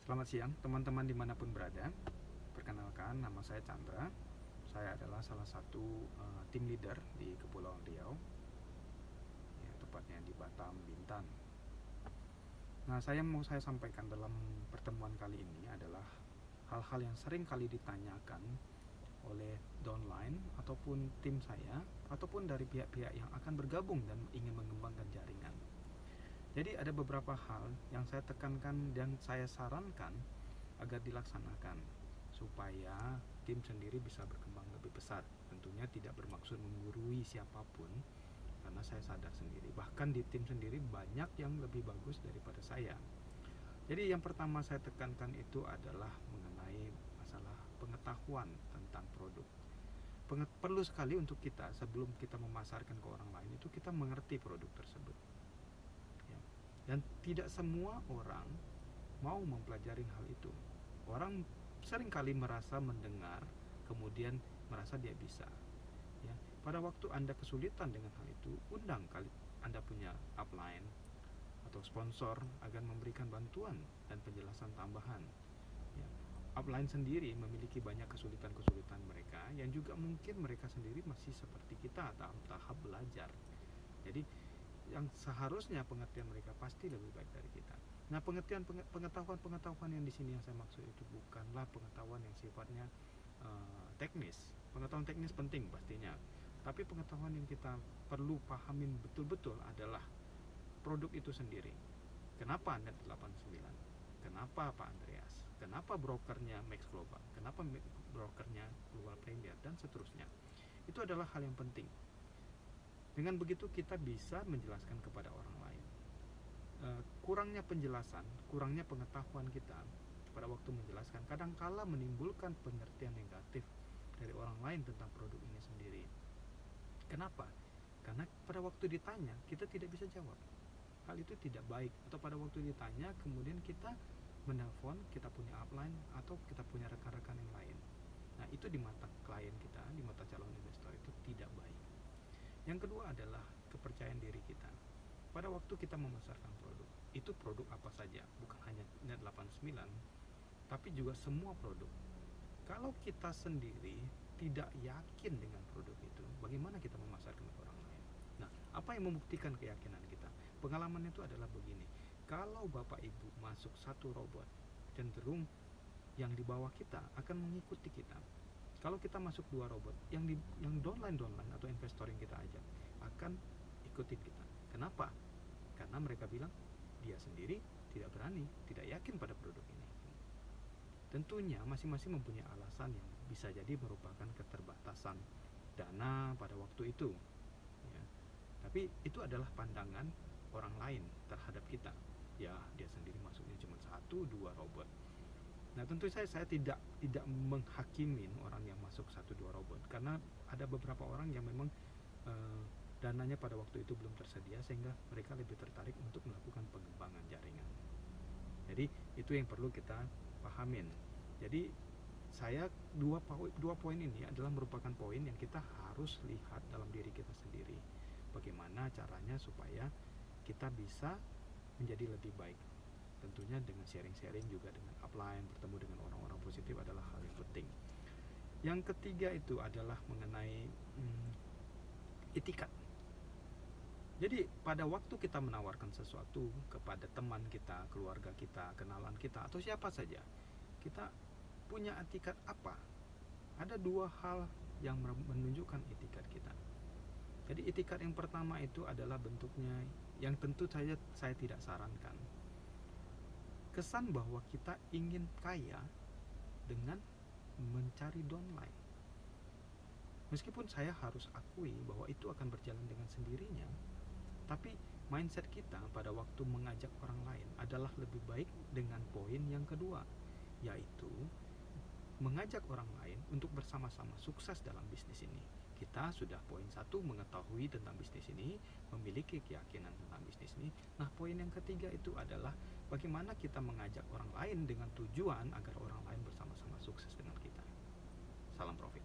Selamat siang teman-teman dimanapun berada. Perkenalkan, nama saya Chandra. Saya adalah salah satu tim leader di Kepulauan Riau, ya, tepatnya di Batam, Bintan. Nah, saya sampaikan dalam pertemuan kali ini adalah hal-hal yang sering kali ditanyakan oleh downline ataupun tim saya ataupun dari pihak-pihak yang akan bergabung dan ingin mengembangkan jaringan. Jadi ada beberapa hal yang saya tekankan dan saya sarankan agar dilaksanakan supaya tim sendiri bisa berkembang lebih pesat. Tentunya tidak bermaksud menggurui siapapun, karena saya sadar sendiri bahkan di tim sendiri banyak yang lebih bagus daripada saya. Jadi yang pertama saya tekankan itu adalah mengenai masalah pengetahuan tentang produk. Perlu sekali untuk kita sebelum kita memasarkan ke orang lain itu kita mengerti produk tersebut, ya. Dan tidak semua orang mau mempelajari hal itu. Orang seringkali merasa mendengar kemudian merasa dia bisa, ya. Pada waktu Anda kesulitan dengan hal itu, undang kali Anda punya upline atau sponsor agar memberikan bantuan dan penjelasan tambahan, ya. Upline sendiri memiliki banyak kesulitan-kesulitan mereka yang juga mungkin mereka sendiri masih seperti kita dalam tahap belajar. Jadi yang seharusnya pengertian mereka pasti lebih baik dari kita. Nah, pengetahuan yang di sini yang saya maksud itu bukanlah pengetahuan yang sifatnya teknis. Pengetahuan teknis penting pastinya, tapi pengetahuan yang kita perlu pahamin betul-betul adalah produk itu sendiri. Kenapa Net 89? Kenapa Pak Andreas? Kenapa brokernya Max Global? Kenapa brokernya Global Premier dan seterusnya? Itu adalah hal yang penting. Dengan begitu kita bisa menjelaskan kepada orang lain. Kurangnya penjelasan, kurangnya pengetahuan kita pada waktu menjelaskan kadangkala menimbulkan pengertian negatif dari orang lain tentang produk ini sendiri. Kenapa? Karena pada waktu ditanya kita tidak bisa jawab. Hal itu tidak baik. Atau pada waktu ditanya kemudian kita menelpon, kita punya upline atau kita punya rekan-rekan yang lain. Nah, itu di mata klien kita, di mata calon investor itu tidak baik. Yang kedua adalah kepercayaan diri kita. Pada waktu kita memasarkan produk, itu produk apa saja, bukan hanya Net 89, tapi juga semua produk. Kalau kita sendiri tidak yakin dengan produk itu, bagaimana kita memasarkan ke orang lain? Nah, apa yang membuktikan keyakinan kita? Pengalaman itu adalah begini. Kalau Bapak Ibu masuk satu robot, cenderung yang di bawah kita akan mengikuti kita. Kalau kita masuk dua robot, yang downline atau investor yang kita ajak akan ikuti kita. Kenapa? Karena mereka bilang dia sendiri tidak berani, tidak yakin pada produk ini. Tentunya masing-masing mempunyai alasan yang bisa jadi merupakan keterbatasan dana pada waktu itu, ya. Tapi itu adalah pandangan orang lain terhadap kita. Ya, dia sendiri masuknya cuma 1-2 robot. Nah, tentu saya tidak menghakimin orang yang masuk 1-2 robot, karena ada beberapa orang yang memang dananya pada waktu itu belum tersedia sehingga mereka lebih tertarik untuk melakukan pengembangan jaringan. Jadi itu yang perlu kita pahamin. Jadi saya dua poin ini adalah merupakan poin yang kita harus lihat dalam diri kita sendiri. Bagaimana caranya supaya kita bisa menjadi lebih baik. Tentunya dengan sharing-sharing juga dengan upline, bertemu dengan orang-orang positif adalah hal yang penting. Yang ketiga itu adalah mengenai etikat. Jadi pada waktu kita menawarkan sesuatu kepada teman kita, keluarga kita, kenalan kita, atau siapa saja, kita punya etikat apa? Ada dua hal yang menunjukkan etikat kita. Jadi etikat yang pertama itu adalah bentuknya yang tentu saya tidak sarankan. Kesan bahwa kita ingin kaya dengan mencari downline. Meskipun saya harus akui bahwa itu akan berjalan dengan sendirinya, tapi mindset kita pada waktu mengajak orang lain adalah lebih baik dengan poin yang kedua, yaitu mengajak orang lain untuk bersama-sama sukses dalam bisnis ini. Kita sudah poin 1 mengetahui tentang bisnis ini, memiliki keyakinan tentang bisnis ini. Nah, poin yang ketiga itu adalah bagaimana kita mengajak orang lain dengan tujuan agar orang lain bersama-sama sukses dengan kita. Salam profit.